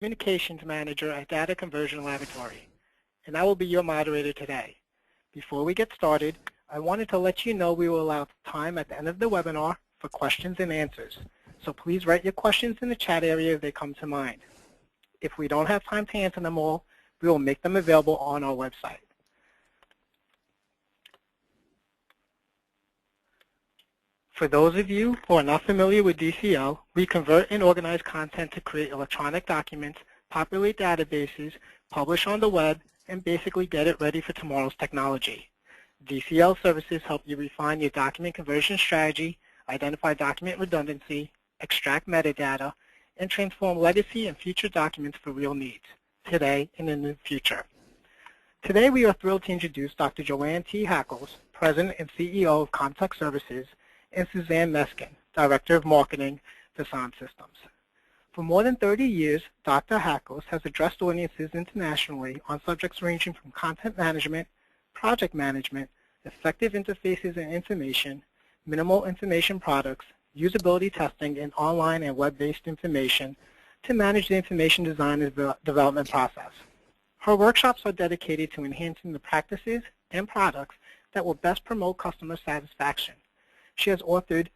Communications Manager at Data Conversion Laboratory, and I will be your moderator today. Before we get started, I wanted to let you know we will allow time at the end of the webinar for questions and answers, so please write your questions in the chat area as they come to mind. If we don't have time to answer them all, we will make them available on our website. For those of you who are not familiar with DCL, we convert and organize content to create electronic documents, populate databases, publish on the web, and basically get it ready for tomorrow's technology. DCL services help you refine your document conversion strategy, identify document redundancy, extract metadata, and transform legacy and future documents for real needs, today and in the future. Today we are thrilled to introduce Dr. Joanne T. Hackles, President and CEO of Comtech Services, and Suzanne Meskin, Director of Marketing for Sound Systems. For more than 30 years, Dr. Hackles has addressed audiences internationally on subjects ranging from content management, project management, effective interfaces and information, minimal information products, usability testing, and online and web-based information to manage the information design and development process. Her workshops are dedicated to enhancing the practices and products that will best promote customer satisfaction. She has authored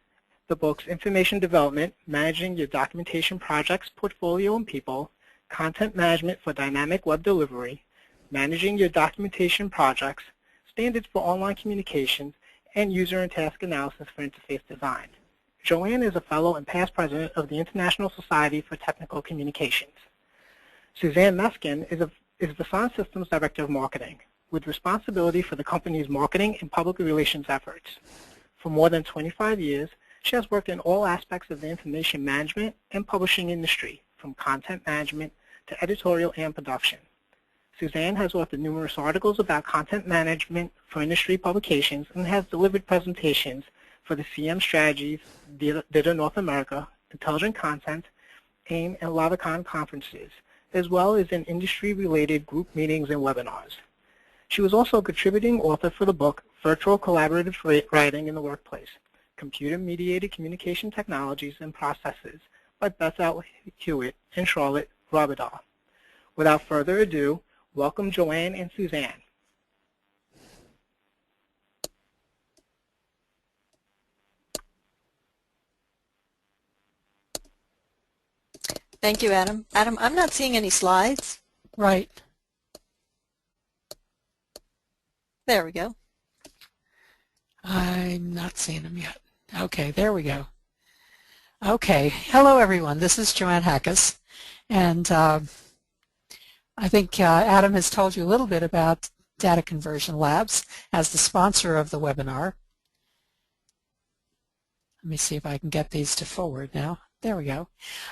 the books Information Development, Managing Your Documentation Projects, Portfolio, and People, Content Management for Dynamic Web Delivery, Managing Your Documentation Projects, Standards for Online Communications, and User and Task Analysis for Interface Design. Joanne is a fellow and past president of the International Society for Technical Communications. Suzanne Meskin is the Sound Systems Director of Marketing, with responsibility for the company's marketing and public relations efforts. For more than 25 years, she has worked in all aspects of the information management and publishing industry, from content management to editorial and production. Suzanne has authored numerous articles about content management for industry publications and has delivered presentations for the CM Strategies, DITA North America, Intelligent Content, AIM, and LavaCon conferences, as well as in industry-related group meetings and webinars. She was also a contributing author for the book Virtual Collaborative Writing in the Workplace, Computer-Mediated Communication Technologies and Processes by Beth L. Hewitt and Charlotte Robidahl. Without further ado, welcome Joanne and Suzanne. Thank you, Adam. Adam, I'm not seeing any slides. Right. There we go. I'm not seeing them yet. Okay, there we go. Okay, hello everyone. This is Joanne Hackles, and I think Adam has told you a little bit about Data Conversion Labs as the sponsor of the webinar. Let me see if I can get these to forward now. There we go.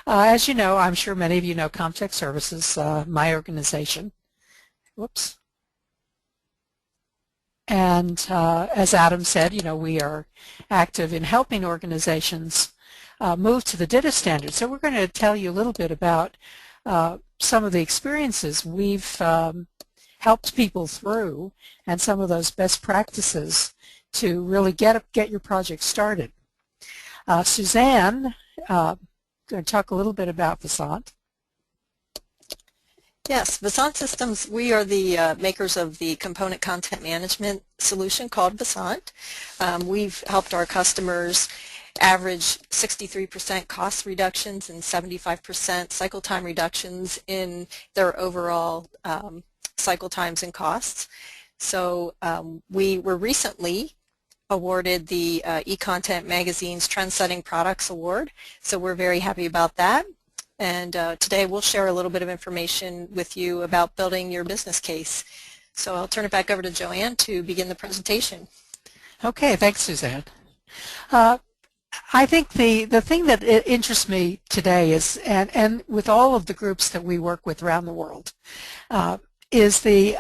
As you know, I'm sure many of you know Comtech Services, my organization. Whoops. And as Adam said, you know, we are active in helping organizations move to the DITA standard. So we're going to tell you a little bit about some of the experiences we've helped people through and some of those best practices to really get your project started. Suzanne, going to talk a little bit about Vasant. Yes, Vasant Systems, we are the makers of the component content management solution called Vasant. We've helped our customers average 63% cost reductions and 75% cycle time reductions in their overall cycle times and costs. So we were recently awarded the eContent Magazine's Trend-Setting Products Award, so we're very happy about that. And today we'll share a little bit of information with you about building your business case. So I'll turn it back over to Joanne to begin the presentation. Okay, thanks, Suzanne. I think the thing that interests me today is, and with all of the groups that we work with around the world, is the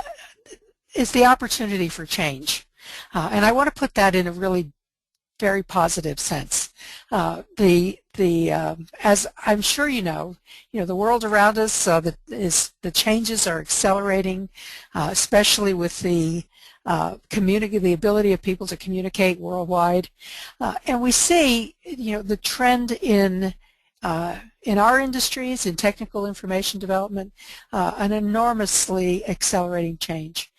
opportunity for change. And I want to put that in a really very positive sense. As I'm sure you know, the world around us, the changes are accelerating, especially with the ability of people to communicate worldwide, and we see, the trend in in our industries, in technical information development, an enormously accelerating change.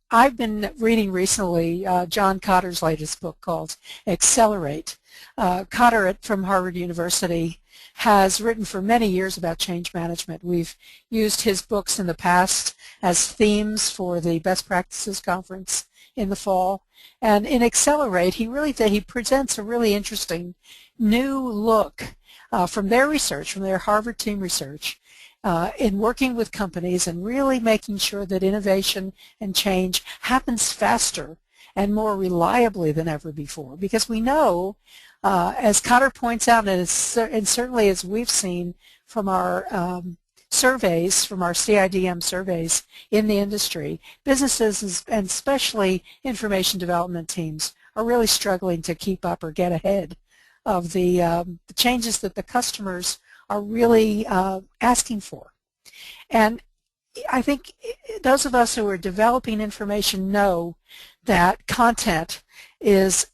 I've been reading recently John Cotter's latest book called Accelerate. Cotter from Harvard University has written for many years about change management. We've used his books in the past as themes for the Best Practices Conference in the fall. And in Accelerate, he presents a really interesting new look from their research, from their Harvard team research, in working with companies and really making sure that innovation and change happens faster and more reliably than ever before. Because we know, as Cotter points out, and certainly as we've seen from our surveys, from our CIDM surveys in the industry, businesses and especially information development teams are really struggling to keep up or get ahead of the changes that the customers are really asking for. And I think those of us who are developing information know that content is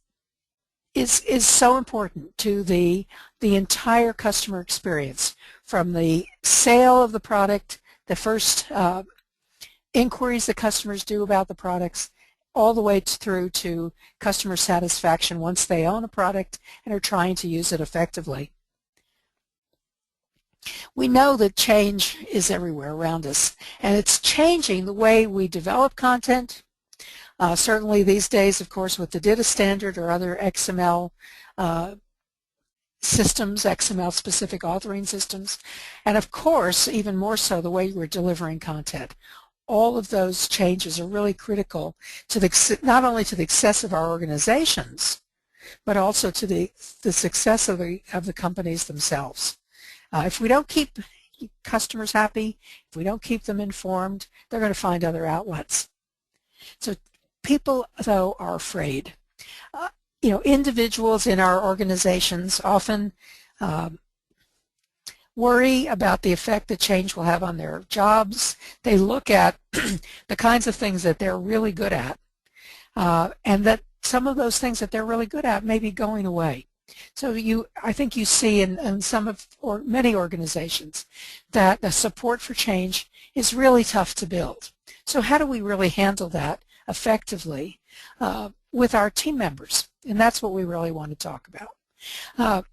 so important to the entire customer experience, from the sale of the product, the first inquiries that customers do about the products, all the way through to customer satisfaction once they own a product and are trying to use it effectively. We know that change is everywhere around us, and it's changing the way we develop content. Certainly these days, of course, with the DITA standard or other XML systems, XML-specific authoring systems, and of course, even more so, the way we're delivering content. All of those changes are really critical to not only to the success of our organizations, but also to the success of the companies themselves. If we don't keep customers happy, if we don't keep them informed, they're going to find other outlets. So people, though, are afraid. Individuals in our organizations often worry about the effect that change will have on their jobs. They look at the kinds of things that they're really good at, and that some of those things that they're really good at may be going away. So I think you see in many organizations that the support for change is really tough to build. So how do we really handle that effectively with our team members? And that's what we really want to talk about.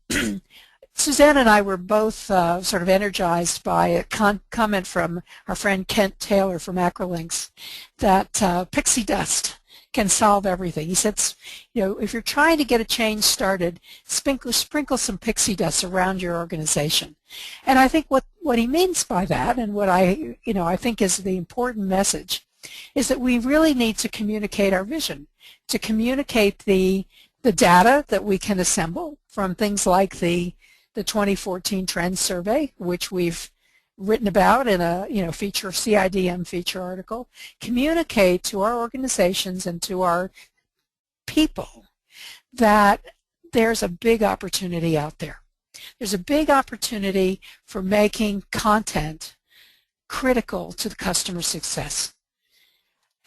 Suzanne and I were both sort of energized by a comment from our friend Kent Taylor from Acrolinx that Pixie Dust can solve everything. He said, if you're trying to get a change started, sprinkle some pixie dust around your organization. And I think what he means by that, and what I think is the important message, is that we really need to communicate our vision, to communicate the data that we can assemble from things like the 2014 Trends Survey, which we've written about in a CIDM feature article, communicate to our organizations and to our people that there's a big opportunity out there. There's a big opportunity for making content critical to the customer success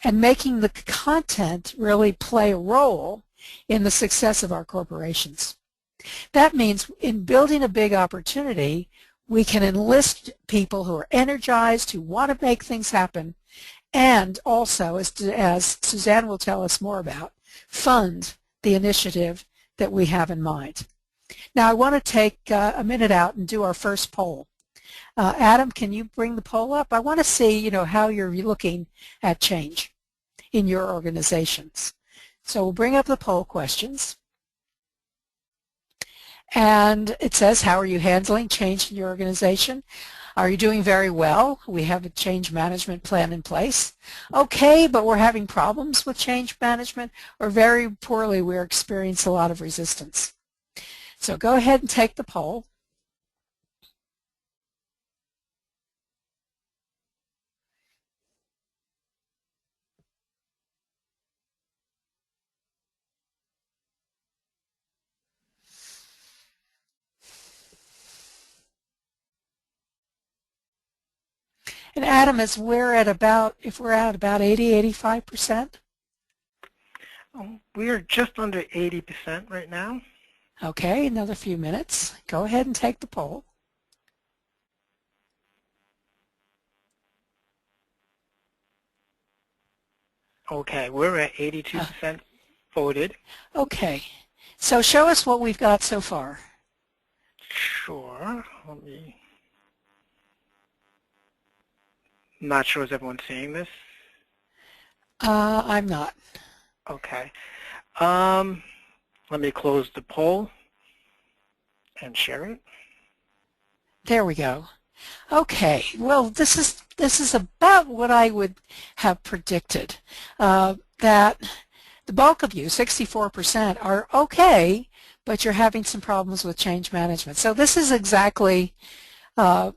and making the content really play a role in the success of our corporations. That means in building a big opportunity, we can enlist people who are energized, who want to make things happen, and also, as Suzanne will tell us more about, fund the initiative that we have in mind. Now, I want to take a minute out and do our first poll. Adam, can you bring the poll up? I want to see, how you're looking at change in your organizations. So we'll bring up the poll questions. And it says, how are you handling change in your organization? Are you doing very well? We have a change management plan in place. Okay, but we're having problems with change management, or very poorly, we're experiencing a lot of resistance. So go ahead and take the poll. And Adam, if we're at about 80–85%? We are just under 80% right now. Okay, another few minutes. Go ahead and take the poll. Okay, we're at 82% voted. Okay, so show us what we've got so far. Sure. Not sure is everyone seeing this? I'm not. Okay. Let me close the poll and share it. There we go. Okay, well, this is about what I would have predicted. That the bulk of you, 64%, are okay, but you're having some problems with change management. So this is exactly the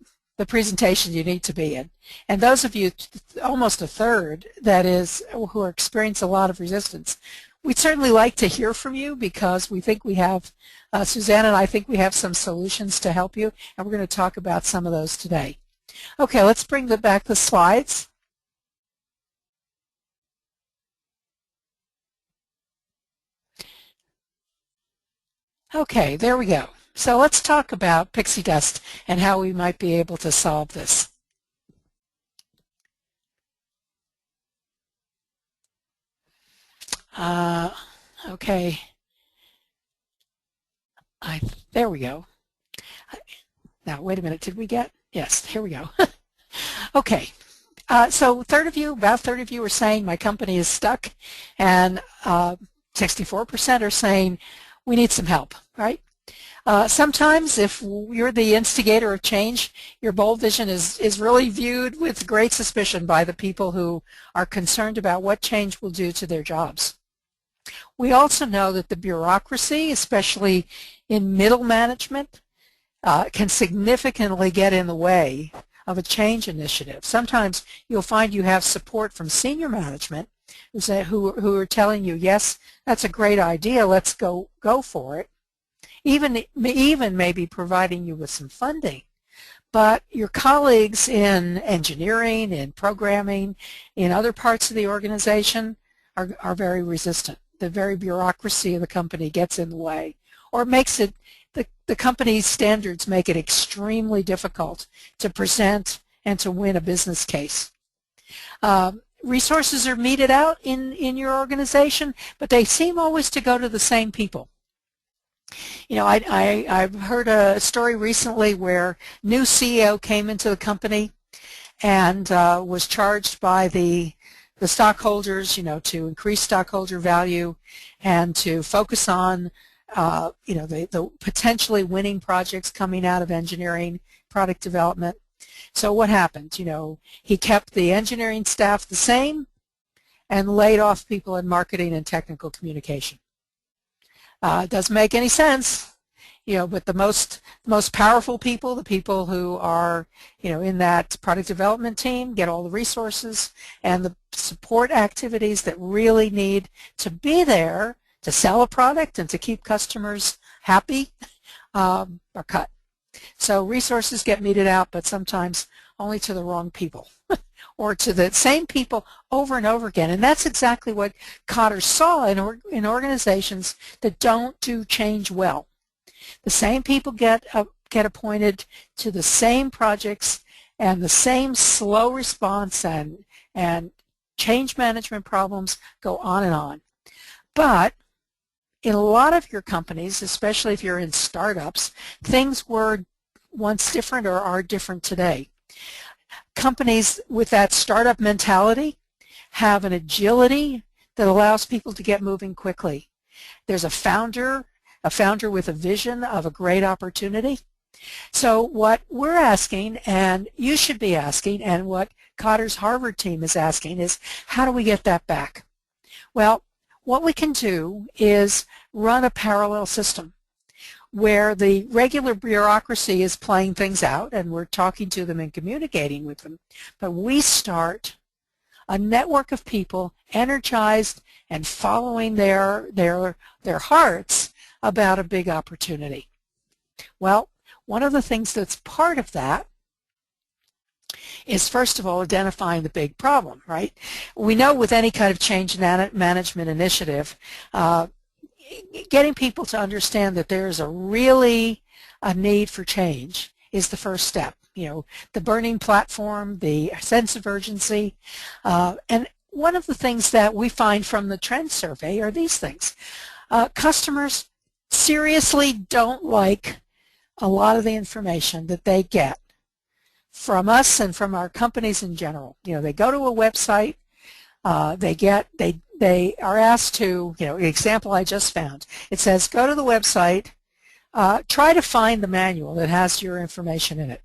presentation you need to be in. And those of you, almost a third, that is, who are experiencing a lot of resistance, we'd certainly like to hear from you because we think we have, Suzanne and I think we have some solutions to help you, and we're going to talk about some of those today. Okay, let's bring back the slides. Okay, there we go. So let's talk about Pixie Dust and how we might be able to solve this. Okay. There we go. Now, wait a minute. Did we get? Yes, here we go. Okay. So about a third of you are saying my company is stuck, and 64% are saying we need some help, right? Sometimes if you're the instigator of change, your bold vision is really viewed with great suspicion by the people who are concerned about what change will do to their jobs. We also know that the bureaucracy, especially in middle management, can significantly get in the way of a change initiative. Sometimes you'll find you have support from senior management who are telling you, yes, that's a great idea, let's go for it. Even maybe providing you with some funding. But your colleagues in engineering, in programming, in other parts of the organization are very resistant. The very bureaucracy of the company gets in the way, or makes it, the company's standards make it extremely difficult to present and to win a business case. Resources are meted out in your organization, but they seem always to go to the same people. You know, I've heard a story recently where new CEO came into the company and was charged by the stockholders, you know, to increase stockholder value and to focus on, you know, the potentially winning projects coming out of engineering, product development. So what happened? You know, he kept the engineering staff the same and laid off people in marketing and technical communication. It doesn't make any sense, you know, but the most powerful people, the people who are, you know, in that product development team, get all the resources and the support activities that really need to be there to sell a product and to keep customers happy are cut. So resources get meted out, but sometimes only to the wrong people or to the same people over and over again. And that's exactly what Cotter saw in organizations that don't do change well. The same people get appointed to the same projects and the same slow response and change management problems go on and on. But in a lot of your companies, especially if you're in startups, things were once different or are different today. Companies with that startup mentality have an agility that allows people to get moving quickly. There's a founder with a vision of a great opportunity. So what we're asking, and you should be asking, and what Cotter's Harvard team is asking is, how do we get that back? Well, what we can do is run a parallel system where the regular bureaucracy is playing things out and we're talking to them and communicating with them, but we start a network of people energized and following their hearts about a big opportunity. Well, one of the things that's part of that is, first of all, identifying the big problem, right? We know with any kind of change management initiative, getting people to understand that there's a need for change is the first step. You know, the burning platform, the sense of urgency, and one of the things that we find from the trend survey are these things. Customers seriously don't like a lot of the information that they get from us and from our companies in general. You know, they go to a website, they are asked to, you know, the example I just found, it says go to the website, try to find the manual that has your information in it.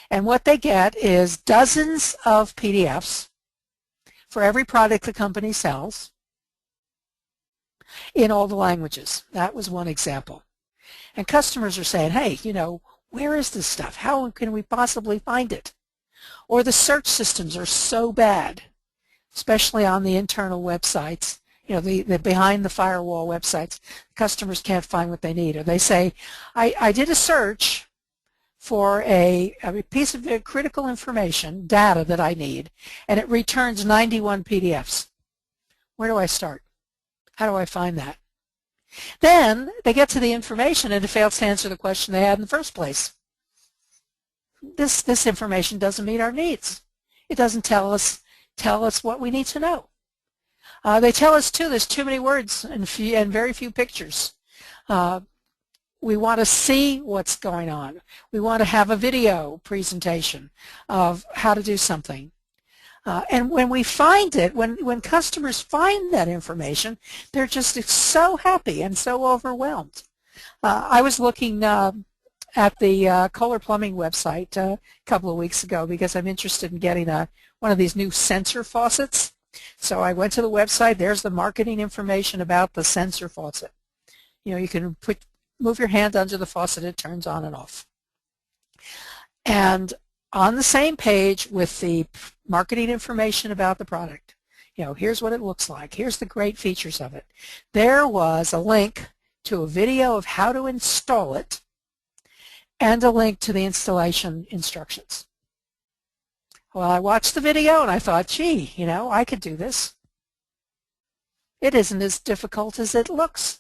And what they get is dozens of PDFs for every product the company sells in all the languages. That was one example. And customers are saying, hey, you know, where is this stuff? How can we possibly find it? Or the search systems are so bad, especially on the internal websites, you know, the behind the firewall websites. Customers can't find what they need. Or they say, I did a search for a piece of critical information, data that I need, and it returns 91 PDFs. Where do I start? How do I find that? Then they get to the information and it fails to answer the question they had in the first place. This information doesn't meet our needs. It doesn't tell us what we need to know. They tell us too there's too many words and very few pictures. We want to see what's going on. We want to have a video presentation of how to do something. And when we find it, when customers find that information, they're just so happy and so overwhelmed. I was looking at the Kohler Plumbing website a couple of weeks ago because I'm interested in getting one of these new sensor faucets. So I went to the website. There's the marketing information about the sensor faucet. You know, you can move your hand under the faucet, it turns on and off. And on the same page with the marketing information about the product, you know, here's what it looks like, here's the great features of it. There was a link to a video of how to install it and a link to the installation instructions. Well, I watched the video and I thought, gee, you know, I could do this. It isn't as difficult as it looks.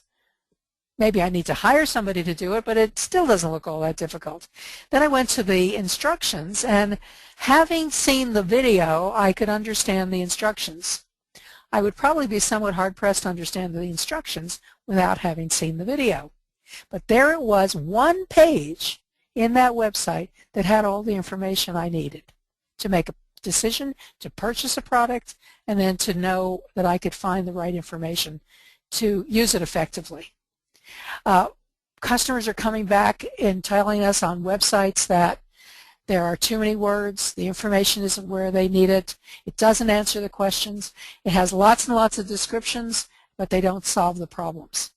Maybe I need to hire somebody to do it, but it still doesn't look all that difficult. Then I went to the instructions, and having seen the video, I could understand the instructions. I would probably be somewhat hard-pressed to understand the instructions without having seen the video. But there it was, one page in that website that had all the information I needed to make a decision, to purchase a product, and then to know that I could find the right information to use it effectively. Customers are coming back and telling us on websites that there are too many words, the information isn't where they need it, it doesn't answer the questions, it has lots and lots of descriptions, but they don't solve the problems.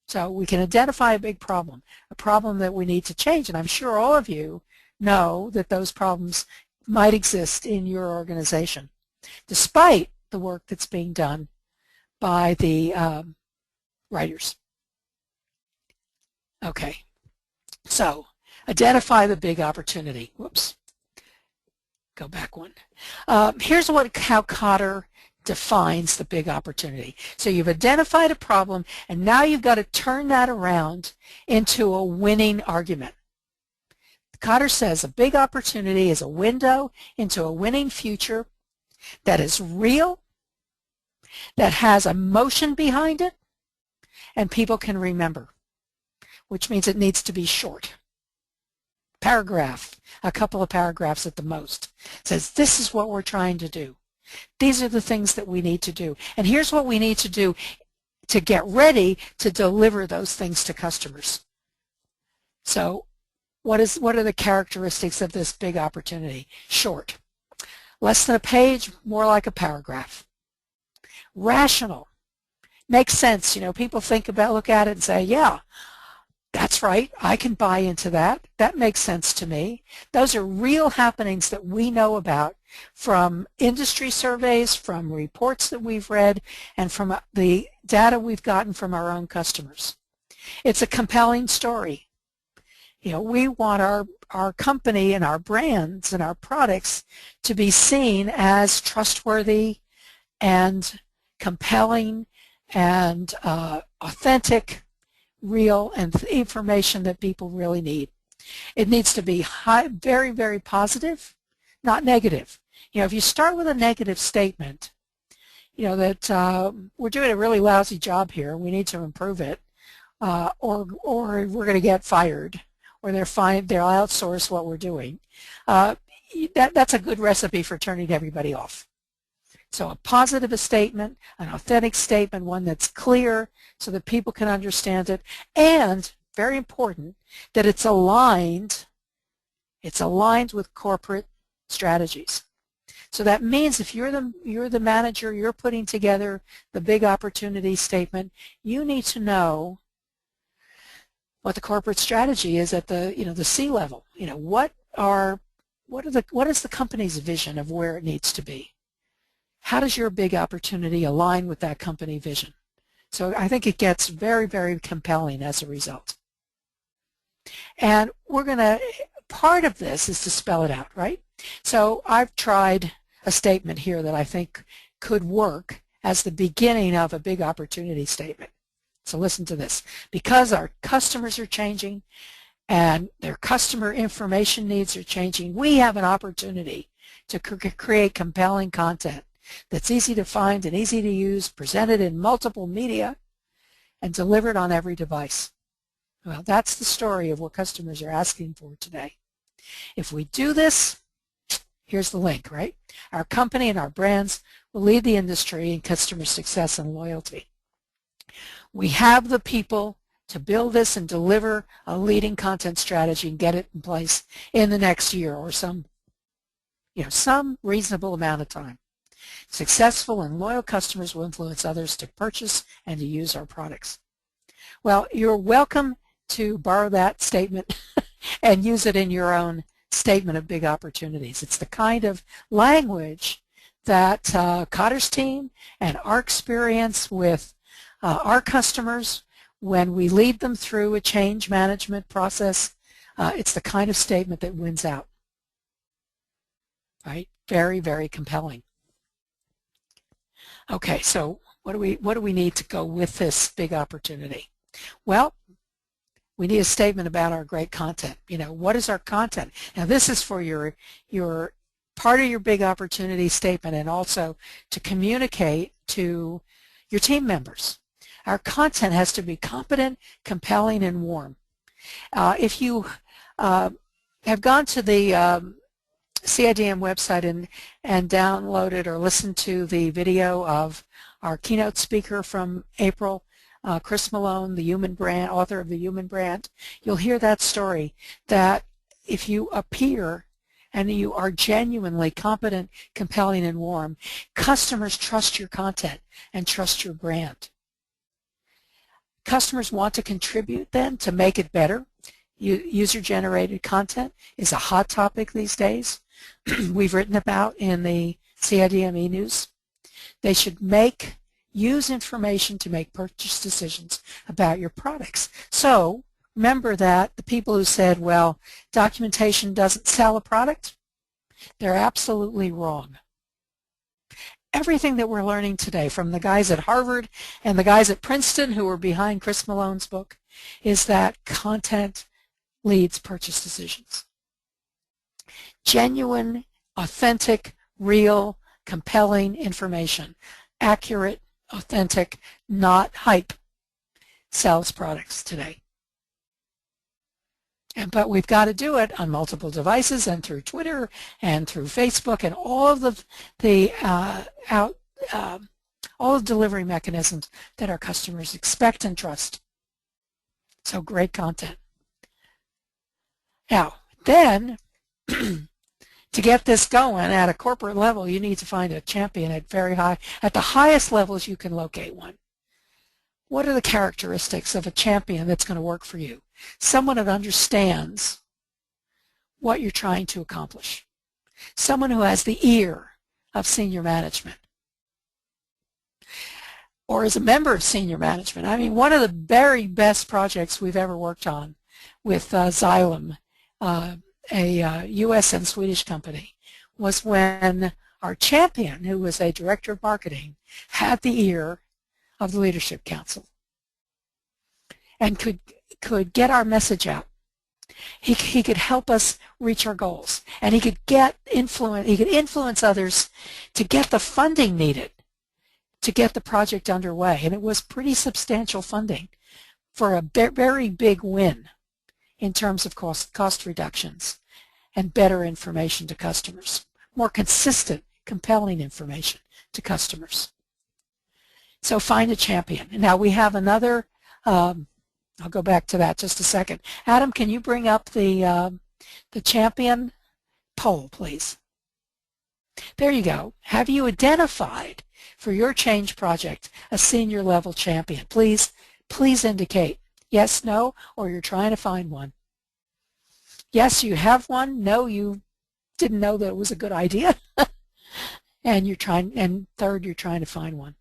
So we can identify a big problem, a problem that we need to change, and I'm sure all of you know that those problems might exist in your organization, despite the work that's being done by the writers. Okay, so identify the big opportunity. Whoops, go back one. Here's how Cotter defines the big opportunity. So you've identified a problem, and now you've got to turn that around into a winning argument. Cotter says a big opportunity is a window into a winning future that is real, that has emotion behind it, and people can remember, which means it needs to be short. Paragraph, a couple of paragraphs at the most, says this is what we're trying to do. These are the things that we need to do. And here's what we need to do to get ready to deliver those things to customers. So what are the characteristics of this big opportunity? Short. Less than a page, more like a paragraph. Rational. Makes sense. You know, people look at it and say, yeah, that's right, I can buy into that. That makes sense to me. Those are real happenings that we know about from industry surveys, from reports that we've read, and from the data we've gotten from our own customers. It's a compelling story. You know, we want our company and our brands and our products to be seen as trustworthy and compelling and authentic, real, and information that people really need. It needs to be very, very positive, not negative. You know, if you start with a negative statement, you know, that we're doing a really lousy job here, we need to improve it, or we're going to get fired, or they'll outsource what we're doing, that's a good recipe for turning everybody off. So a positive statement, an authentic statement, one that's clear so that people can understand it, and very important, that it's aligned with corporate strategies. So that means if you're the manager, you're putting together the big opportunity statement, you need to know what the corporate strategy is at the the C level. You know, what is the company's vision of where it needs to be? How does your big opportunity align with that company vision? So I think it gets very, very compelling as a result. And part of this is to spell it out, right? So I've tried a statement here that I think could work as the beginning of a big opportunity statement. So listen to this. Because our customers are changing and their customer information needs are changing, we have an opportunity to create compelling content that's easy to find and easy to use, presented in multiple media, and delivered on every device. Well, that's the story of what customers are asking for today. If we do this, here's the link, right? Our company and our brands will lead the industry in customer success and loyalty. We have the people to build this and deliver a leading content strategy and get it in place in the next year or some reasonable amount of time. Successful and loyal customers will influence others to purchase and to use our products. Well, you're welcome to borrow that statement and use it in your own statement of big opportunities. It's the kind of language that Cotter's team and our experience with our customers, when we lead them through a change management process, it's the kind of statement that wins out. Right? Very, very compelling. Okay, so what do we need to go with this big opportunity? Well, we need a statement about our great content. You know, what is our content? Now, this is for your part of your big opportunity statement, and also to communicate to your team members. Our content has to be competent, compelling, and warm. If you have gone to the CIDM website and downloaded or listened to the video of our keynote speaker from April, Chris Malone, the Human Brand, author of The Human Brand, you'll hear that story, that if you appear and you are genuinely competent, compelling, and warm, customers trust your content and trust your brand. Customers want to contribute then to make it better. User-generated content is a hot topic these days. We've written about in the CIDM e-news. They should use information to make purchase decisions about your products. So remember that the people who said, well, documentation doesn't sell a product, they're absolutely wrong. Everything that we're learning today from the guys at Harvard and the guys at Princeton who are behind Chris Malone's book is that content leads purchase decisions. Genuine, authentic, real, compelling information, accurate, authentic, not hype, sells products today. But we've got to do it on multiple devices and through Twitter and through Facebook and all of all the delivery mechanisms that our customers expect and trust. So great content. Now, then, to get this going at a corporate level, you need to find a champion at the highest levels you can locate one. What are the characteristics of a champion that's going to work for you? Someone that understands what you're trying to accomplish. Someone who has the ear of senior management. Or is a member of senior management. I mean, one of the very best projects we've ever worked on with Xylem, a U.S. and Swedish company, was when our champion, who was a director of marketing, had the ear of the Leadership Council and could get our message out. He could help us reach our goals, and he could influence others to get the funding needed to get the project underway. And it was pretty substantial funding for a very big win in terms of cost reductions and better information to customers, more consistent, compelling information to customers. So find a champion. Now we have another, I'll go back to that just a second. Adam, can you bring up the champion poll, please? There you go. Have you identified for your change project a senior level champion? Please indicate yes, no, or you're trying to find one. Yes, you have one. No, you didn't know that it was a good idea. And third, you're trying to find one.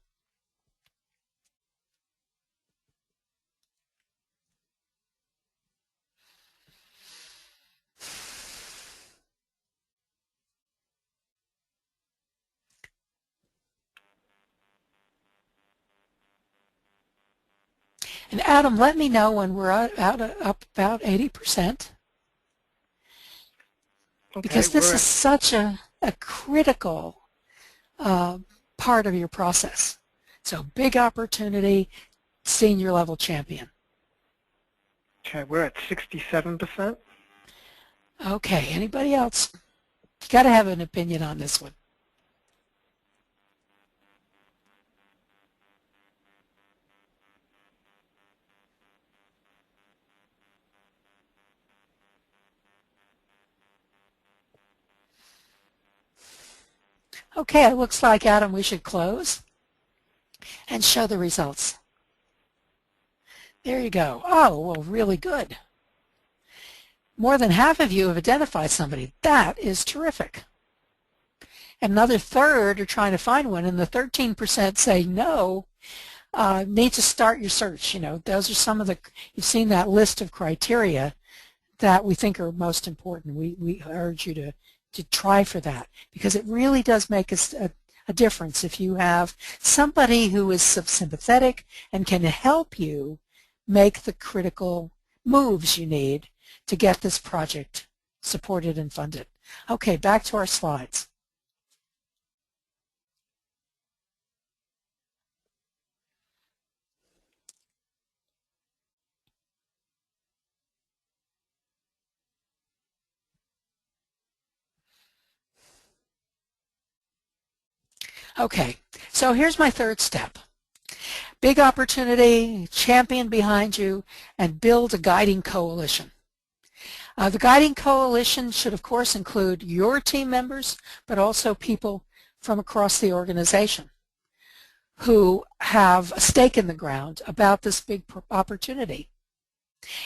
And Adam, let me know when we're up about 80%. Okay, because this is such a critical part of your process. So big opportunity, senior level champion. Okay, we're at 67%. Okay, anybody else? You got to have an opinion on this one. Okay, it looks like, Adam, we should close and show the results. There you go. Oh, well, really good. More than half of you have identified somebody. That is terrific. Another third are trying to find one, and the 13% say no, need to start your search. You know, those are some of the, you've seen that list of criteria that we think are most important. We urge you to try for that, because it really does make a difference if you have somebody who is sympathetic and can help you make the critical moves you need to get this project supported and funded. Okay, back to our slides. Okay, so here's my third step. Big opportunity, champion behind you, and build a guiding coalition. The guiding coalition should, of course, include your team members, but also people from across the organization who have a stake in the ground about this big opportunity.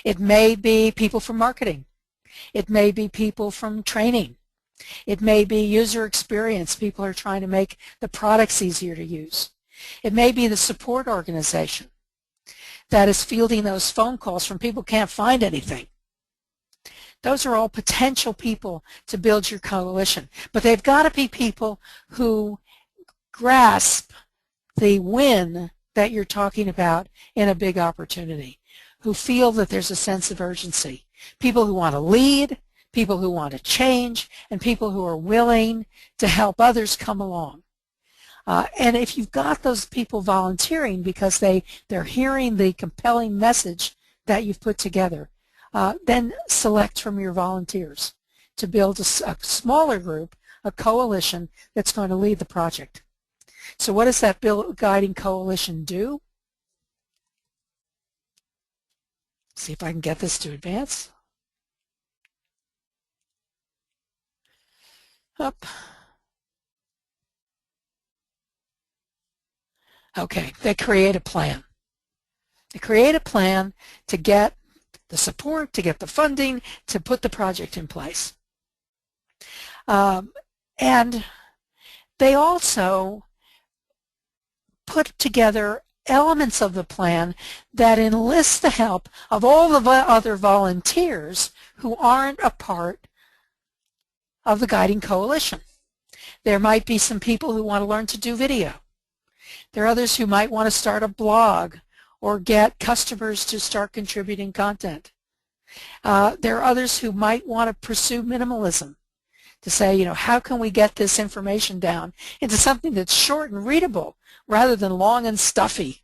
It may be people from marketing. It may be people from training. It may be user experience. People are trying to make the products easier to use. It may be the support organization that is fielding those phone calls from people who can't find anything. Those are all potential people to build your coalition. But they've got to be people who grasp the win that you're talking about in a big opportunity, who feel that there's a sense of urgency. People who want to lead, people who want to change, and people who are willing to help others come along. And if you've got those people volunteering because they're hearing the compelling message that you've put together, then select from your volunteers to build a smaller group, a coalition that's going to lead the project. So what does that guiding coalition do? See if I can get this to advance. Up. Okay, they create a plan. They create a plan to get the support, to get the funding, to put the project in place. And they also put together elements of the plan that enlist the help of all the other volunteers who aren't a part of the guiding coalition. There might be some people who want to learn to do video. There are others who might want to start a blog or get customers to start contributing content. There are others who might want to pursue minimalism, to say, you know, how can we get this information down into something that's short and readable rather than long and stuffy.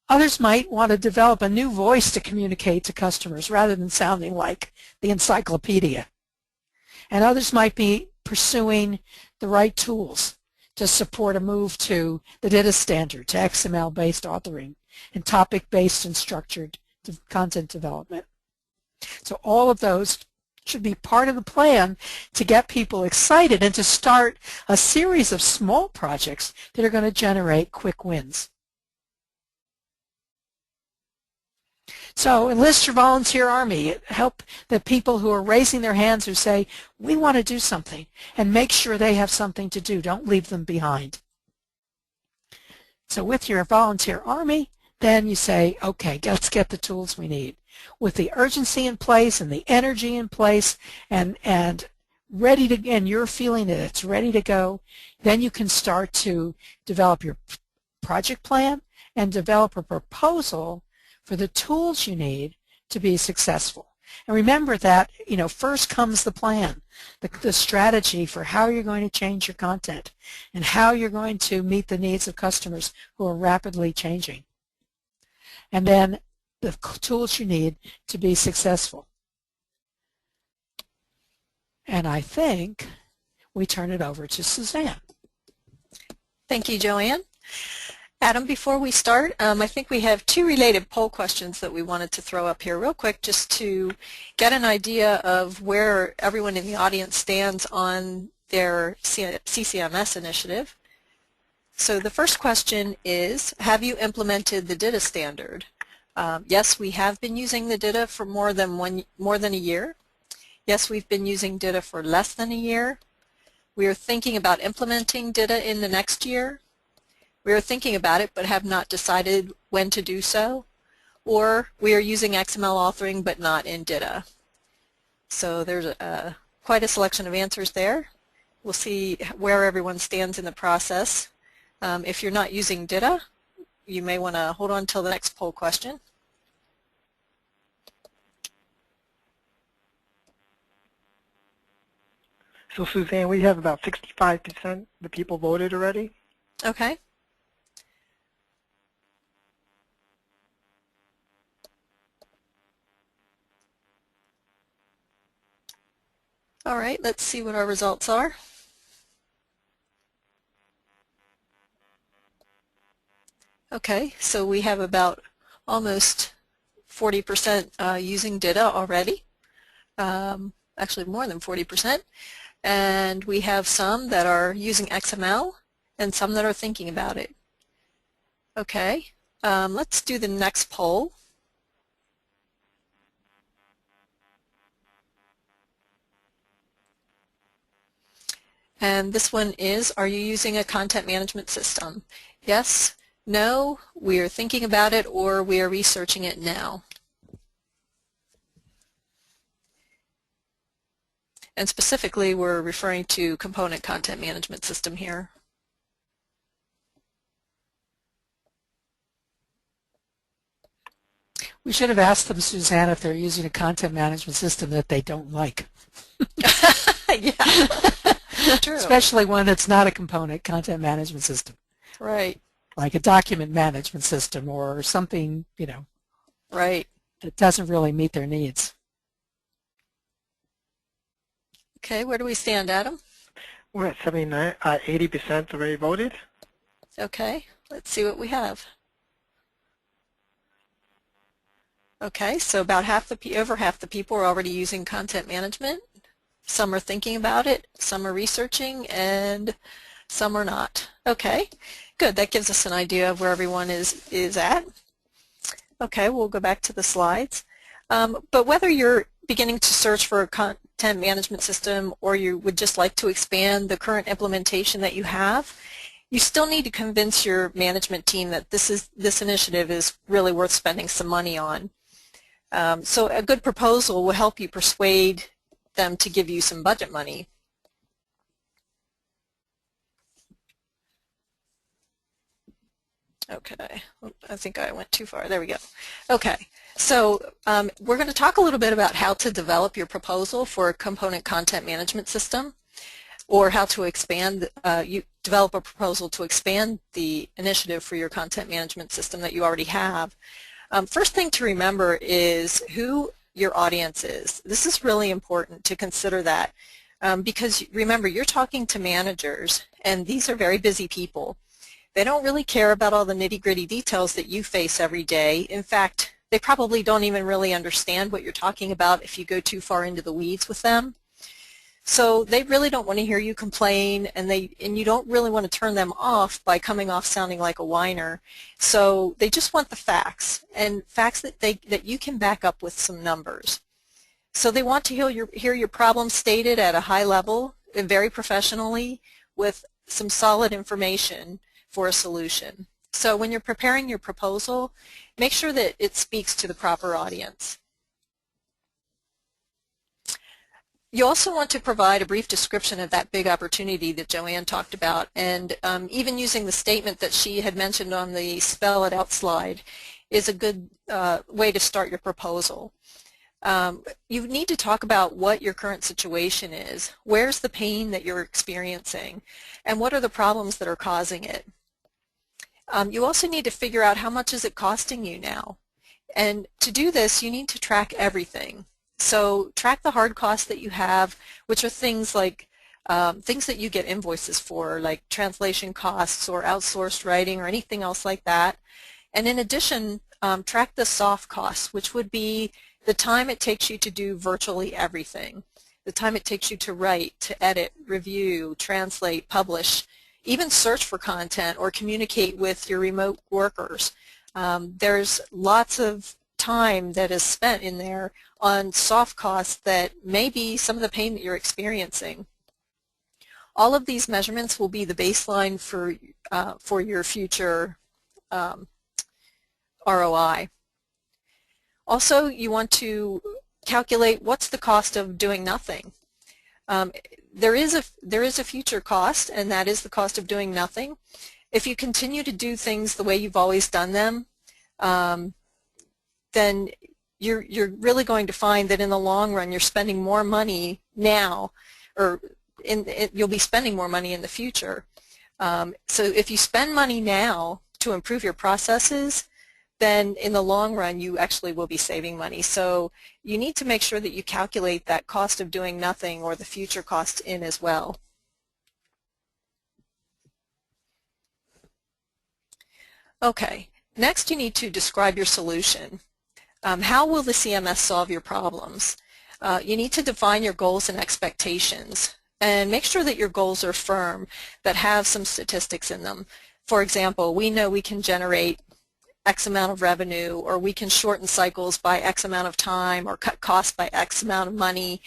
Others might want to develop a new voice to communicate to customers rather than sounding like the encyclopedia. And others might be pursuing the right tools to support a move to the data standard, to XML-based authoring, and topic-based and structured content development. So all of those should be part of the plan to get people excited and to start a series of small projects that are going to generate quick wins. So enlist your volunteer army. Help the people who are raising their hands who say, we want to do something, and make sure they have something to do. Don't leave them behind. So with your volunteer army, then you say, okay, let's get the tools we need. With the urgency in place and the energy in place and ready to, and you're feeling that it's ready to go, then you can start to develop your project plan and develop a proposal for the tools you need to be successful. And remember that, you know, first comes the plan, the strategy for how you're going to change your content and how you're going to meet the needs of customers who are rapidly changing. And then the tools you need to be successful. And I think we turn it over to Suzanne. Thank you, Joanne. Adam, before we start, I think we have two related poll questions that we wanted to throw up here real quick just to get an idea of where everyone in the audience stands on their CCMS initiative. So the first question is, have you implemented the DITA standard? Yes, we have been using the DITA for more than a year. Yes, we've been using DITA for less than a year. We are thinking about implementing DITA in the next year. We are thinking about it but have not decided when to do so. Or we are using XML authoring but not in DITA. So there's quite a selection of answers there. We'll see where everyone stands in the process. If you're not using DITA, you may want to hold on till the next poll question. So Suzanne, we have about 65% of the people voted already. Okay. All right, let's see what our results are. Okay, so we have about almost 40% using DITA already, actually more than 40%, and we have some that are using XML and some that are thinking about it. Okay, let's do the next poll. And this one is, are you using a content management system? Yes, no, we are thinking about it, or we are researching it now. And specifically, we're referring to component content management system here. We should have asked them, Suzanne, if they're using a content management system that they don't like. Yeah, true. Especially one that's not a component content management system. Right. Like a document management system or something, you know, right, that doesn't really meet their needs. Okay, where do we stand, Adam? We're at 80% already voted. Okay, let's see what we have. Okay, so about over half the people are already using content management. Some are thinking about it, some are researching, and some are not. Okay, good. That gives us an idea of where everyone is at. Okay, we'll go back to the slides. But whether you're beginning to search for a content management system or you would just like to expand the current implementation that you have, you still need to convince your management team that this initiative is really worth spending some money on. So a good proposal will help you persuade them to give you some budget money. Okay, I think I went too far. There we go. Okay, so we're going to talk a little bit about how to develop your proposal for a component content management system, or how to expand, you develop a proposal to expand the initiative for your content management system that you already have. First thing to remember is who your audience is. This is really important to consider that because remember, you're talking to managers, and these are very busy people. They don't really care about all the nitty-gritty details that you face every day. In fact, they probably don't even really understand what you're talking about if you go too far into the weeds with them. So they really don't want to hear you complain, and you don't really want to turn them off by coming off sounding like a whiner. So they just want the facts, and facts that you can back up with some numbers. So they want to hear your problem stated at a high level and very professionally with some solid information for a solution. So when you're preparing your proposal, make sure that it speaks to the proper audience. You also want to provide a brief description of that big opportunity that Joanne talked about, and even using the statement that she had mentioned on the spell it out slide is a good way to start your proposal. You need to talk about what your current situation is, where's the pain that you're experiencing, and what are the problems that are causing it. You also need to figure out how much is it costing you now. And to do this, you need to track everything. So track the hard costs that you have, which are things like things that you get invoices for, like translation costs or outsourced writing or anything else like that. And in addition, track the soft costs, which would be the time it takes you to do virtually everything. The time it takes you to write, to edit, review, translate, publish, even search for content or communicate with your remote workers. There's lots of time that is spent in there on soft costs that may be some of the pain that you're experiencing. All of these measurements will be the baseline for your future ROI. Also, you want to calculate what's the cost of doing nothing. There is a future cost, and that is the cost of doing nothing. If you continue to do things the way you've always done them, then you're really going to find that in the long run you're spending more money now, or you'll be spending more money in the future. So if you spend money now to improve your processes, then in the long run you actually will be saving money. So you need to make sure that you calculate that cost of doing nothing or the future cost in as well. Okay, next you need to describe your solution. How will the CMS solve your problems? You need to define your goals and expectations, and make sure that your goals are firm, that have some statistics in them. For example, we know we can generate X amount of revenue, or we can shorten cycles by X amount of time, or cut costs by X amount of money.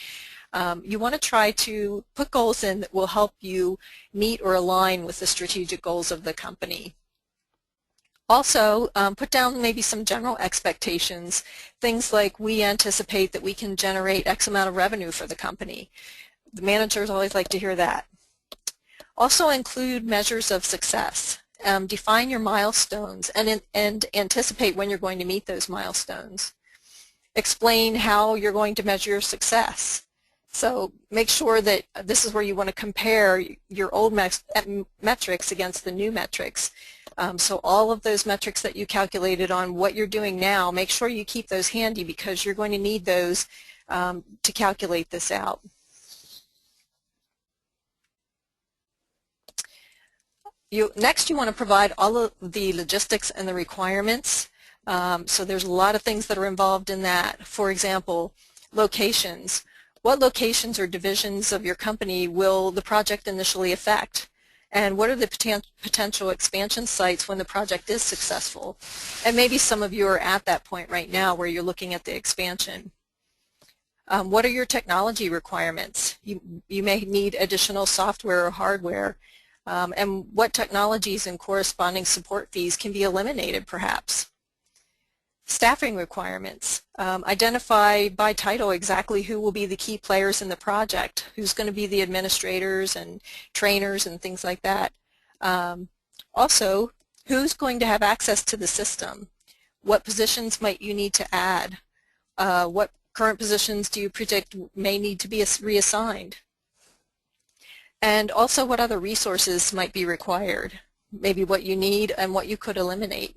You want to try to put goals in that will help you meet or align with the strategic goals of the company. Also, put down maybe some general expectations, things like we anticipate that we can generate X amount of revenue for the company. The managers always like to hear that. Also include measures of success. Define your milestones and anticipate when you're going to meet those milestones. Explain how you're going to measure your success. So make sure that this is where you want to compare your old metrics against the new metrics. So all of those metrics that you calculated on what you're doing now, make sure you keep those handy because you're going to need those to calculate this out. Next, you want to provide all of the logistics and the requirements. So there's a lot of things that are involved in that. For example, locations. What locations or divisions of your company will the project initially affect? And what are the potential expansion sites when the project is successful? And maybe some of you are at that point right now where you're looking at the expansion. What are your technology requirements? You may need additional software or hardware. And what technologies and corresponding support fees can be eliminated perhaps. Staffing requirements. Identify by title exactly who will be the key players in the project, who's going to be the administrators and trainers and things like that. Also, Who's going to have access to the system? What positions might you need to add? What current positions do you predict may need to be reassigned? And also what other resources might be required? Maybe what you need and what you could eliminate.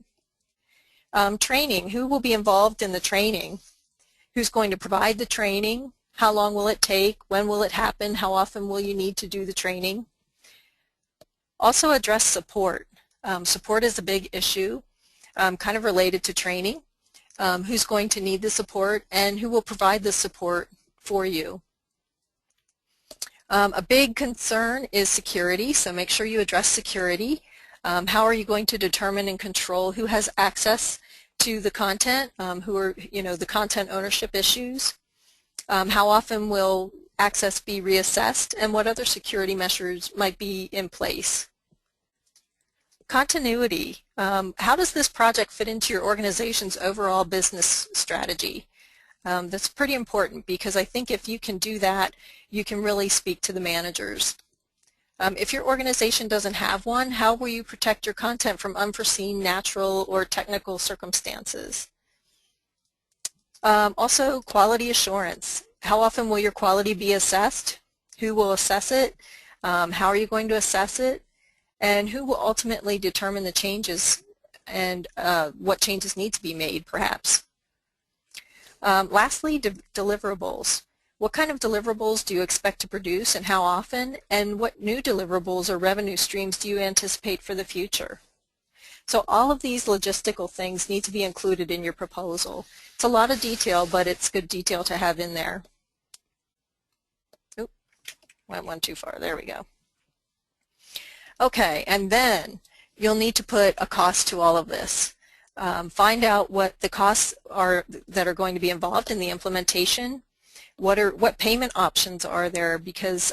Training, who will be involved in the training? Who's going to provide the training? How long will it take? When will it happen? How often will you need to do the training? Also address support. Support is a big issue, kind of related to training. Who's going to need the support and who will provide the support for you. A big concern is security, so make sure you address security. How are you going to determine and control who has access to the content, who are, the content ownership issues? How often will access be reassessed, and what other security measures might be in place? Continuity. How does this project fit into your organization's overall business strategy? That's pretty important, because I think if you can do that, you can really speak to the managers. If your organization doesn't have one, how will you protect your content from unforeseen natural or technical circumstances? Also, quality assurance. How often will your quality be assessed? Who will assess it? How are you going to assess it? And who will ultimately determine the changes and what changes need to be made, perhaps? Lastly, deliverables. What kind of deliverables do you expect to produce and how often? And what new deliverables or revenue streams do you anticipate for the future? So all of these logistical things need to be included in your proposal. It's a lot of detail, but it's good detail to have in there. Oop, went one too far. There we go. Okay, and then you'll need to put a cost to all of this. Find out what the costs are that are going to be involved in the implementation. What payment options are there, because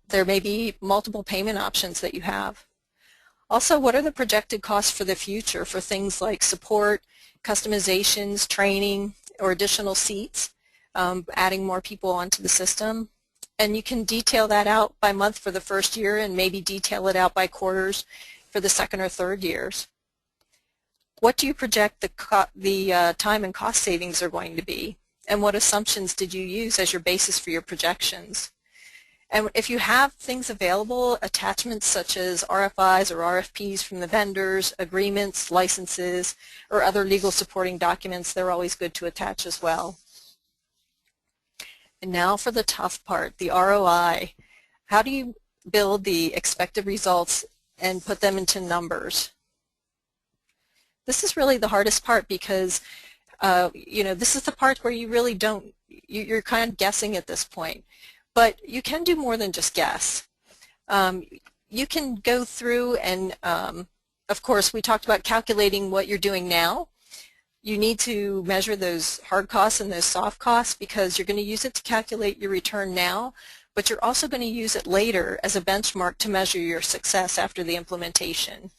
there may be multiple payment options that you have. Also, what are the projected costs for the future for things like support, customizations, training, or additional seats, adding more people onto the system? And you can detail that out by month for the first year and maybe detail it out by quarters for the second or third years. What do you project the time and cost savings are going to be? And what assumptions did you use as your basis for your projections? And if you have things available, attachments such as RFIs or RFPs from the vendors, agreements, licenses, or other legal supporting documents, they're always good to attach as well. And now for the tough part, the ROI. How do you build the expected results and put them into numbers? This is really the hardest part, because this is the part where you really don't, you're kind of guessing at this point. But you can do more than just guess. You can go through and, of course, we talked about calculating what you're doing now. You need to measure those hard costs and those soft costs, because you're going to use it to calculate your return now, but you're also going to use it later as a benchmark to measure your success after the implementation.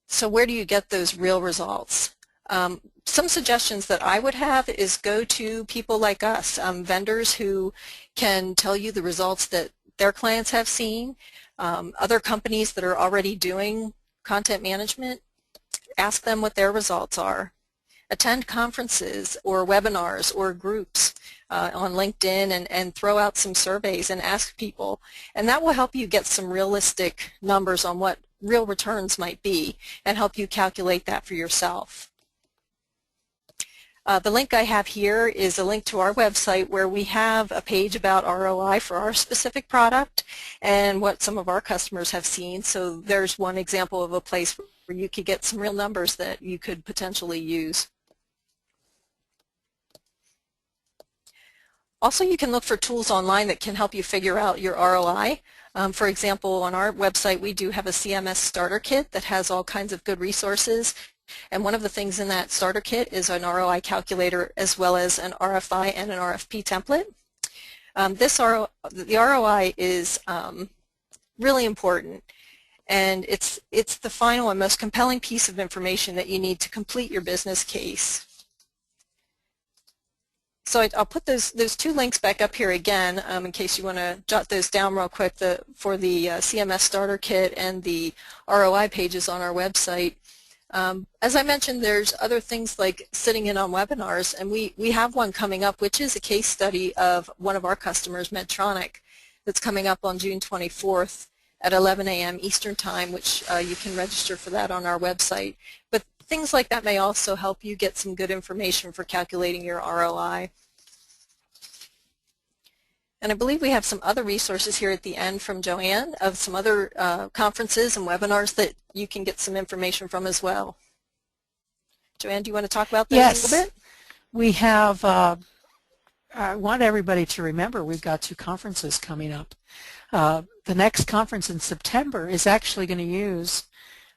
So where do you get those real results? Some suggestions that I would have is go to people like us, vendors who can tell you the results that their clients have seen, other companies that are already doing content management. Ask them what their results are. Attend conferences or webinars or groups on LinkedIn and throw out some surveys and ask people, and that will help you get some realistic numbers on what real returns might be and help you calculate that for yourself. The link I have here is a link to our website where we have a page about ROI for our specific product and what some of our customers have seen. So there's one example of a place where you could get some real numbers that you could potentially use. Also, you can look for tools online that can help you figure out your ROI. For example, on our website we do have a CMS starter kit that has all kinds of good resources. And one of the things in that starter kit is an ROI calculator as well as an RFI and an RFP template. The ROI is really important, and it's the final and most compelling piece of information that you need to complete your business case. So I'll put those two links back up here again in case you want to jot those down real quick for the CMS Starter Kit and the ROI pages on our website. As I mentioned, there's other things like sitting in on webinars, and we have one coming up, which is a case study of one of our customers, Medtronic, that's coming up on June 24th at 11 a.m. Eastern Time, which you can register for that on our website. But things like that may also help you get some good information for calculating your ROI. And I believe we have some other resources here at the end from Joanne of some other conferences and webinars that you can get some information from as well. Joanne, do you want to talk about those a little bit? We have, I want everybody to remember we've got 2 conferences coming up. The next conference in September is actually going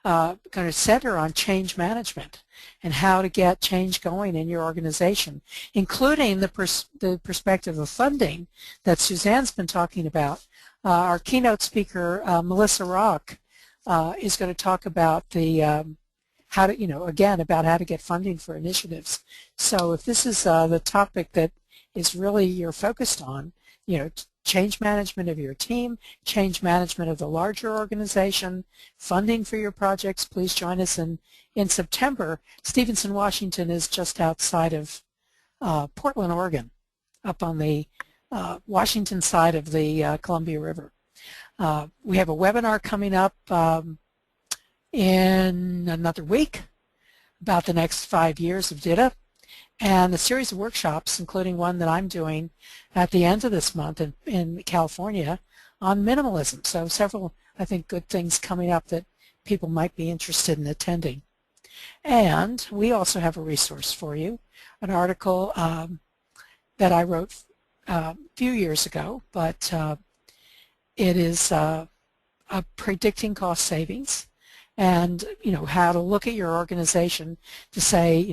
to center on change management and how to get change going in your organization, including the perspective of funding that Suzanne's been talking about. Our keynote speaker, Melissa Rock, is going to talk about the how to, again, about how to get funding for initiatives. So if this is the topic that is really you're focused on, change management of your team, change management of the larger organization, funding for your projects, please join us in September. Stevenson, Washington is just outside of Portland, Oregon, up on the Washington side of the Columbia River. We have a webinar coming up in another week about the next 5 years of DITA, and a series of workshops, including one that I'm doing at the end of this month in California on minimalism. So several, I think, good things coming up that people might be interested in attending. And we also have a resource for you, an article that I wrote a few years ago, but it is predicting cost savings, and how to look at your organization to say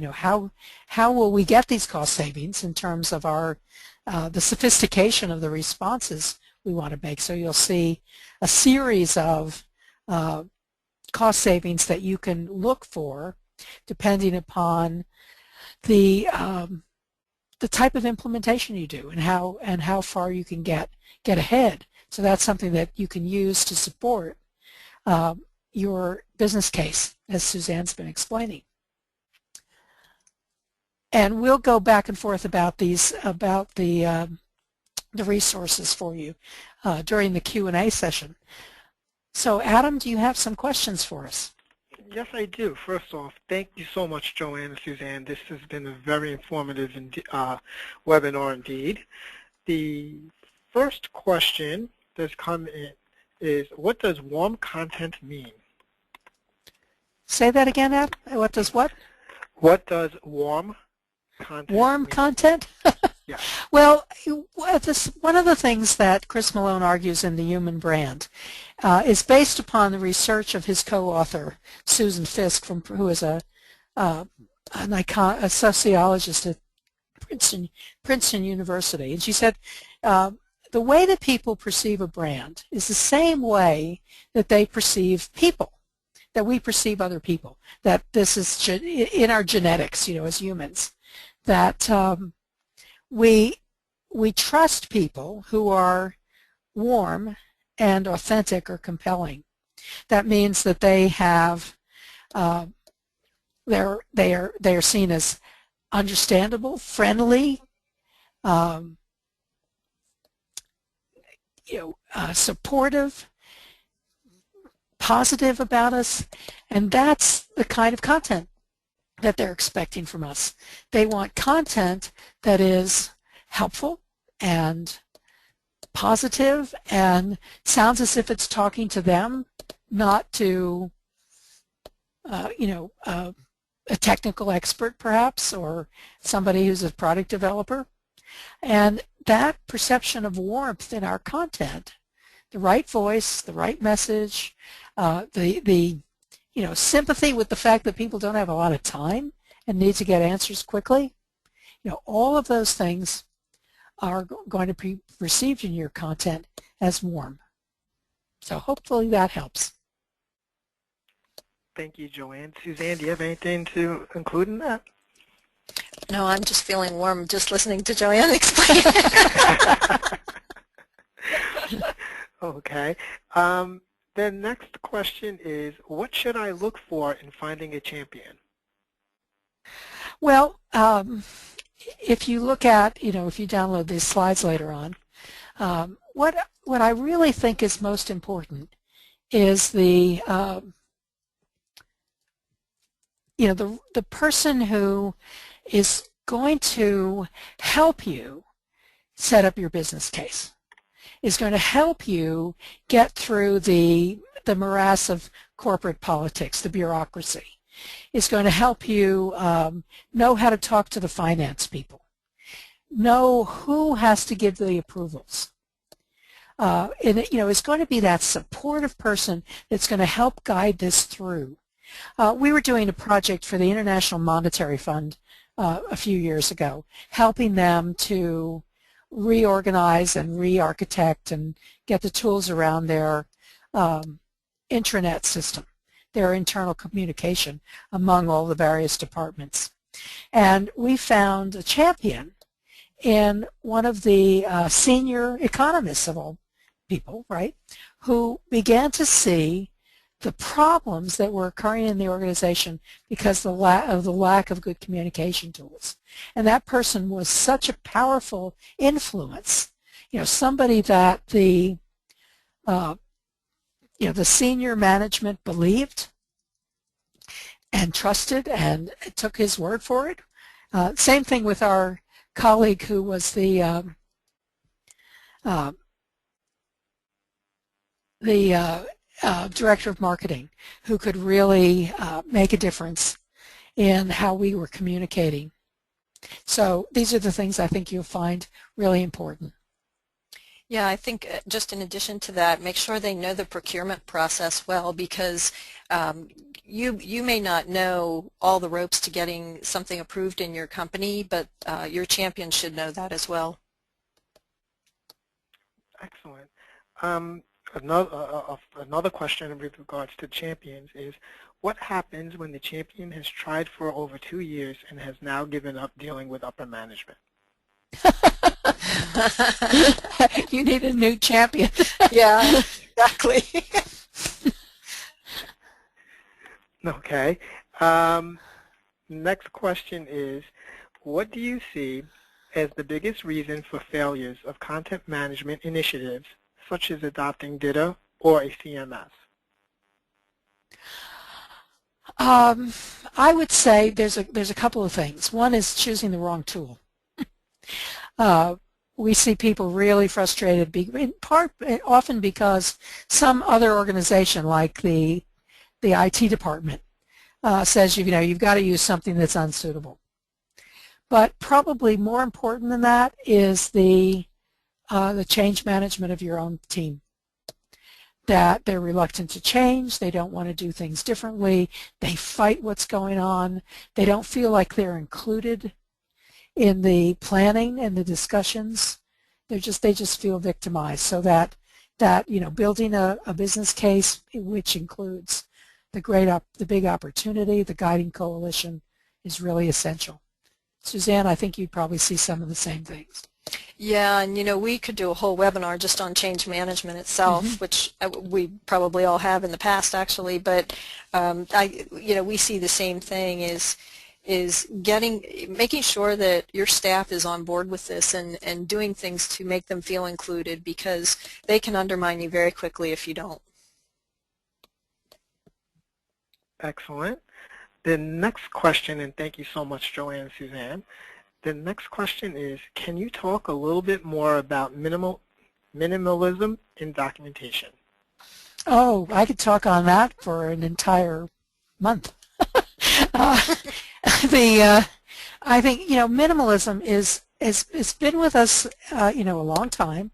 how will we get these cost savings in terms of our the sophistication of the responses we want to make. So you'll see a series of cost savings that you can look for depending upon the type of implementation you do and how far you can get ahead. So that's something that you can use to support your business case, as Suzanne's been explaining. And we'll go back and forth about these, about the resources for you during the Q&A session. So Adam, do you have some questions for us? Yes, I do. First off, thank you so much, Joanne and Suzanne. This has been a very informative webinar indeed. The first question that's come in is, what does warm content mean? Say that again, Adam. What does what? What does warm content Warm mean? Content? Yeah. Well, one of the things that Chris Malone argues in The Human Brand is based upon the research of his co-author, Susan Fisk, who is a sociologist at Princeton University. And she said, the way that people perceive a brand is the same way that they perceive people, that we perceive other people, that this is in our genetics, as humans, that we trust people who are warm and authentic or compelling. That means that they have, they are seen as understandable, friendly, supportive, positive about us, and that's the kind of content that they're expecting from us. They want content that is helpful and positive and sounds as if it's talking to them, not to a technical expert perhaps, or somebody who's a product developer. And that perception of warmth in our content, the right voice, the right message, the sympathy with the fact that people don't have a lot of time and need to get answers quickly, all of those things are going to be received in your content as warm. So hopefully that helps. Thank you, Joanne. Suzanne, do you have anything to include in that? No, I'm just feeling warm just listening to Joanne explain. Okay. The next question is, what should I look for in finding a champion? Well, if you look at, if you download these slides later on, what I really think is most important is the person who is going to help you set up your business case, is going to help you get through the morass of corporate politics, the bureaucracy. Is going to help you know how to talk to the finance people, know who has to give the approvals. And it's going to be that supportive person that's going to help guide this through. We were doing a project for the International Monetary Fund a few years ago, helping them to reorganize and re-architect and get the tools around their intranet system, their internal communication among all the various departments. And we found a champion in one of the senior economists of all people, right, who began to see the problems that were occurring in the organization because of the lack of good communication tools. And that person was such a powerful influence, somebody that the senior management believed and trusted and took his word for it. Same thing with our colleague who was the director of marketing, who could really make a difference in how we were communicating. So these are the things I think you'll find really important. Yeah, I think just in addition to that, make sure they know the procurement process well, because you may not know all the ropes to getting something approved in your company, but your champion should know that as well. Excellent. Another question with regards to champions is, what happens when the champion has tried for over 2 years and has now given up dealing with upper management? You need a new champion. Yeah, exactly. Okay. Next question is, what do you see as the biggest reason for failures of content management initiatives, such as adopting DITA or a CMS? I would say there's a couple of things. One is choosing the wrong tool. We see people really frustrated, in part often because some other organization like the IT department says you've got to use something that's unsuitable. But probably more important than that is the change management of your own team. That they're reluctant to change, they don't want to do things differently, they fight what's going on, they don't feel like they're included in the planning and the discussions. They just feel victimized. So that building a business case, which includes the big opportunity, the guiding coalition, is really essential. Suzanne, I think you'd probably see some of the same things. Yeah, and we could do a whole webinar just on change management itself, which we probably all have in the past, actually. But we see the same thing: is making sure that your staff is on board with this and doing things to make them feel included, because they can undermine you very quickly if you don't. Excellent. The next question, and thank you so much, Joanne and Suzanne. The next question is, can you talk a little bit more about minimalism in documentation? Oh, I could talk on that for an entire month. I think minimalism it's been with us a long time.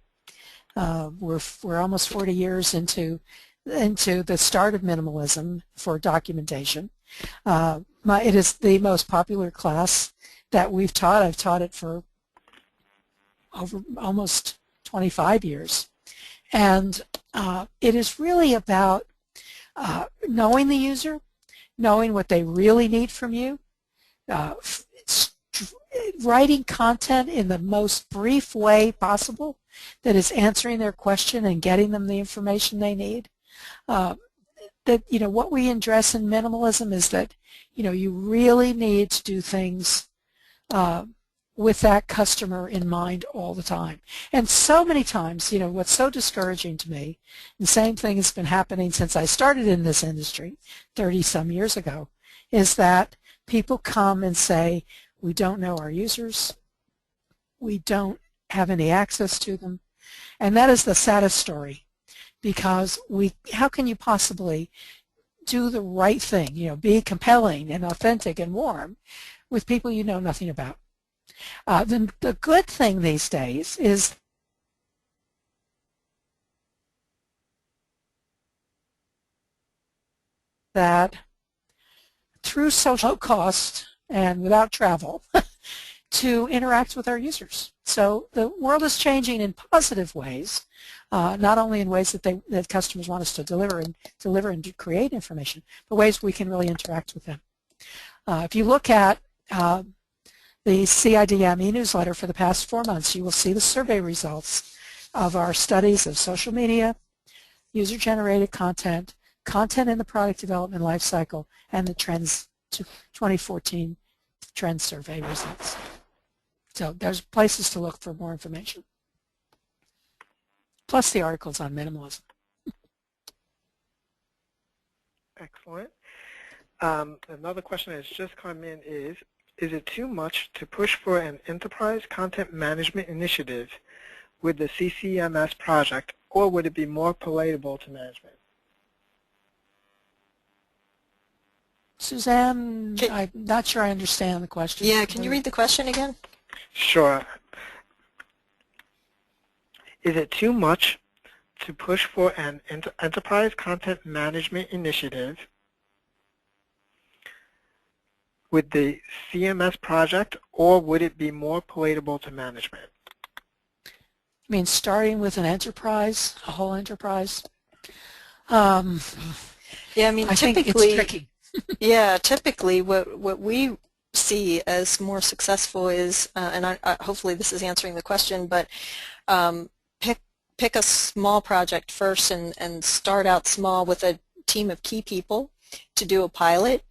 We're almost 40 years into the start of minimalism for documentation. It is the most popular class that we've taught. I've taught it for over almost 25 years. And it is really about knowing the user, knowing what they really need from you, writing content in the most brief way possible that is answering their question and getting them the information they need. What we address in minimalism is that, you really need to do things with that customer in mind all the time. And so many times, what's so discouraging to me, and the same thing has been happening since I started in this industry 30-some years ago, is that people come and say, we don't know our users, we don't have any access to them, and that is the saddest story, because how can you possibly do the right thing, be compelling and authentic and warm with people you know nothing about? The good thing these days is that through social cost and without travel to interact with our users. So the world is changing in positive ways, not only in ways that customers want us to deliver and to create information, but ways we can really interact with them. If you look at the CIDM e-newsletter for the past 4 months, you will see the survey results of our studies of social media, user-generated content, content in the product development lifecycle, and the trends 2014 trend survey results. So there's places to look for more information. Plus the articles on minimalism. Excellent. Another question that's just come in is it too much to push for an enterprise content management initiative with the CCMS project, or would it be more palatable to management? Suzanne, I'm not sure I understand the question. Yeah, can you read the question again? Sure. Is it too much to push for an enterprise content management initiative with the CMS project, or would it be more palatable to management? I mean, starting with an enterprise, a whole enterprise? Yeah, I mean, I think it's tricky. Yeah, typically what we see as more successful is, and hopefully this is answering the question, but pick a small project first and start out small with a team of key people to do a pilot,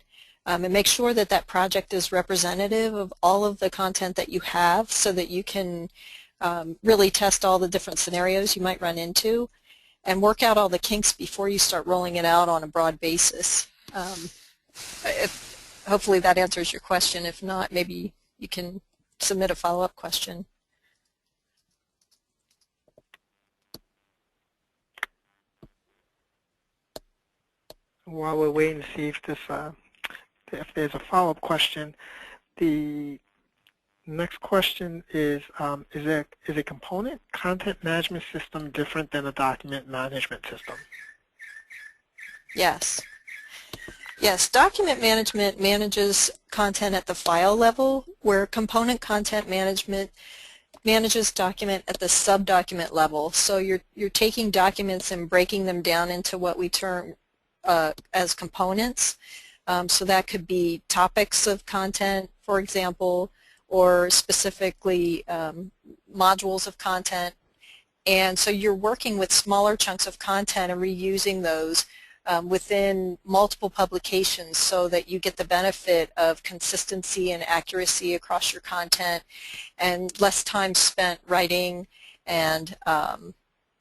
and make sure that that project is representative of all of the content that you have, so that you can really test all the different scenarios you might run into and work out all the kinks before you start rolling it out on a broad basis. Hopefully that answers your question. If not, maybe you can submit a follow-up question. While we're waiting to see if there's a follow-up question, the next question is a component content management system different than a document management system? Yes. Yes, document management manages content at the file level, where component content management manages document at the sub-document level. So you're taking documents and breaking them down into what we term as components. So that could be topics of content, for example, or specifically modules of content. And so you're working with smaller chunks of content and reusing those within multiple publications, so that you get the benefit of consistency and accuracy across your content and less time spent writing and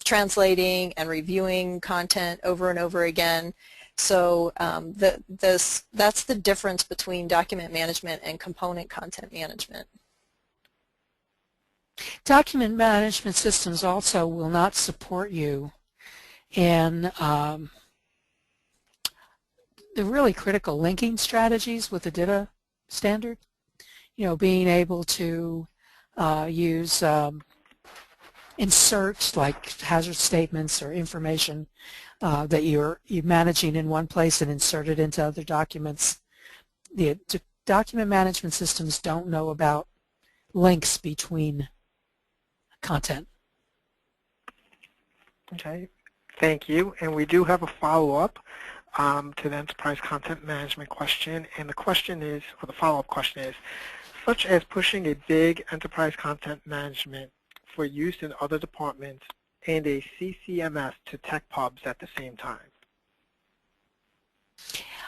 translating and reviewing content over and over again. So that's the difference between document management and component content management. Document management systems also will not support you in the really critical linking strategies with the DITA standard. Being able to use inserts like hazard statements or information that you're managing in one place and insert it into other documents. The document management systems don't know about links between content. Okay, thank you. And we do have a follow-up to the enterprise content management question, and the question is, or the follow-up question is, such as pushing a big enterprise content management for use in other departments and a CCMS to tech pubs at the same time?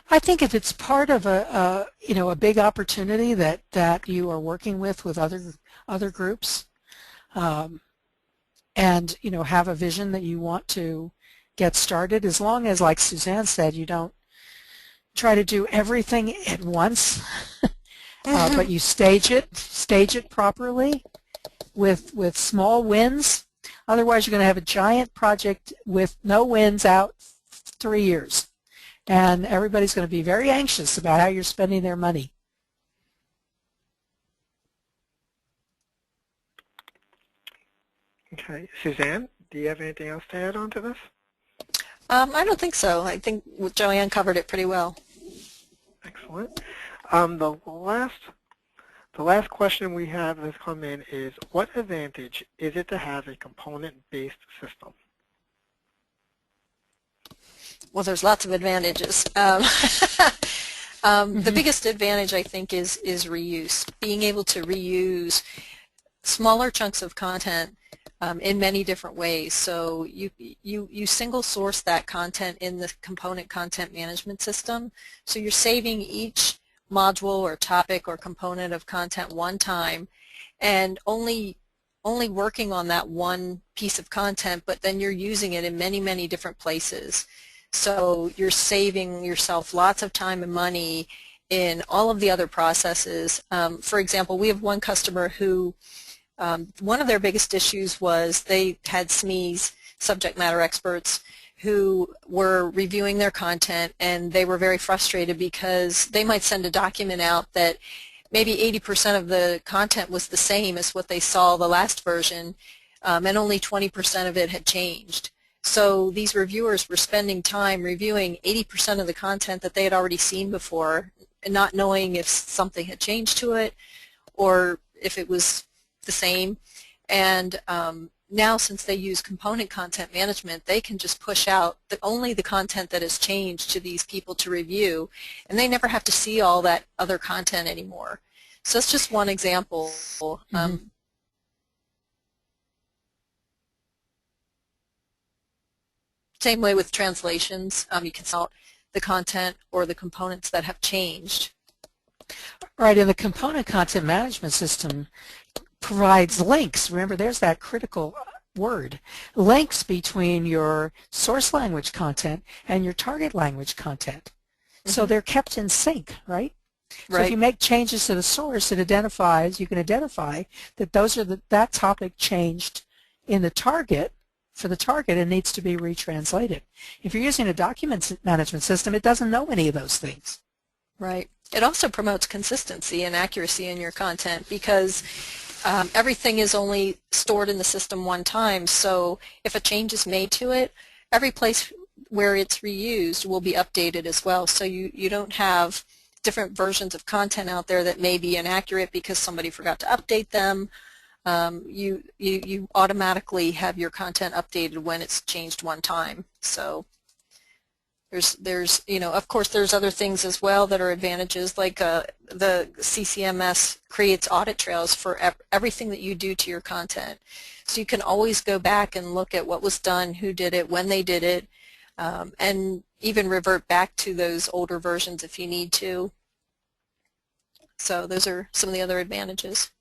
I think if it's part of a big opportunity that you are working with other groups, and have a vision that you want to get started, as long as, like Suzanne said, you don't try to do everything at once, but you stage it properly with small wins. Otherwise, you're going to have a giant project with no wins out 3 years, and everybody's going to be very anxious about how you're spending their money. Okay, Suzanne, do you have anything else to add on to this? I don't think so. I think Joanne covered it pretty well. Excellent. The last question we have that's come in is, what advantage is it to have a component-based system? Well, there's lots of advantages. The biggest advantage, I think, is reuse. Being able to reuse smaller chunks of content in many different ways. So you single source that content in the component content management system. So you're saving each module or topic or component of content one time and only working on that one piece of content, but then you're using it in many, many different places. So you're saving yourself lots of time and money in all of the other processes. For example, we have one customer who one of their biggest issues was they had SMEs, subject matter experts, who were reviewing their content, and they were very frustrated because they might send a document out that maybe 80% of the content was the same as what they saw the last version, and only 20% of it had changed. So these reviewers were spending time reviewing 80% of the content that they had already seen before, and not knowing if something had changed to it or if it was the same. And now, since they use component content management, they can just push out only the content that has changed to these people to review, and they never have to see all that other content anymore. So it's just one example. Same way with translations, you can sort the content or the components that have changed. Right, and the component content management system provides links. Remember, there's that critical word. Links between your source language content and your target language content. So they're kept in sync, right? So if you make changes to the source, you can identify that that topic changed in the target, for the target, and needs to be retranslated. If you're using a document management system, it doesn't know any of those things. Right. It also promotes consistency and accuracy in your content because everything is only stored in the system one time, so if a change is made to it, every place where it's reused will be updated as well. So you don't have different versions of content out there that may be inaccurate because somebody forgot to update them. You automatically have your content updated when it's changed one time. So there's of course there's other things as well that are advantages, like the CCMS creates audit trails for everything that you do to your content. So you can always go back and look at what was done, who did it, when they did it, and even revert back to those older versions if you need to. So those are some of the other advantages.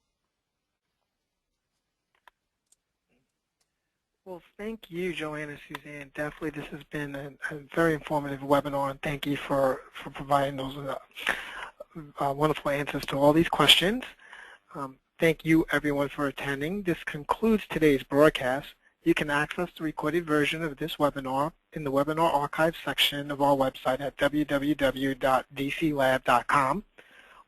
Well, thank you, Joanne and Suzanne. Definitely this has been a very informative webinar, and thank you for providing those wonderful answers to all these questions. Thank you, everyone, for attending. This concludes today's broadcast. You can access the recorded version of this webinar in the webinar archive section of our website at www.dclab.com.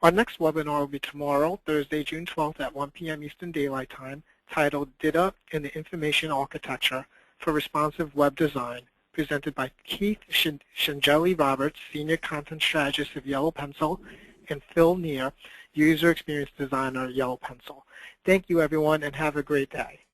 Our next webinar will be tomorrow, Thursday, June 12th at 1 p.m. Eastern Daylight Time, titled Data in the Information Architecture for Responsive Web Design, presented by Keith Shangeli Roberts, Senior Content Strategist of Yellow Pencil, and Phil Neer, User Experience Designer at Yellow Pencil. Thank you, everyone, and have a great day.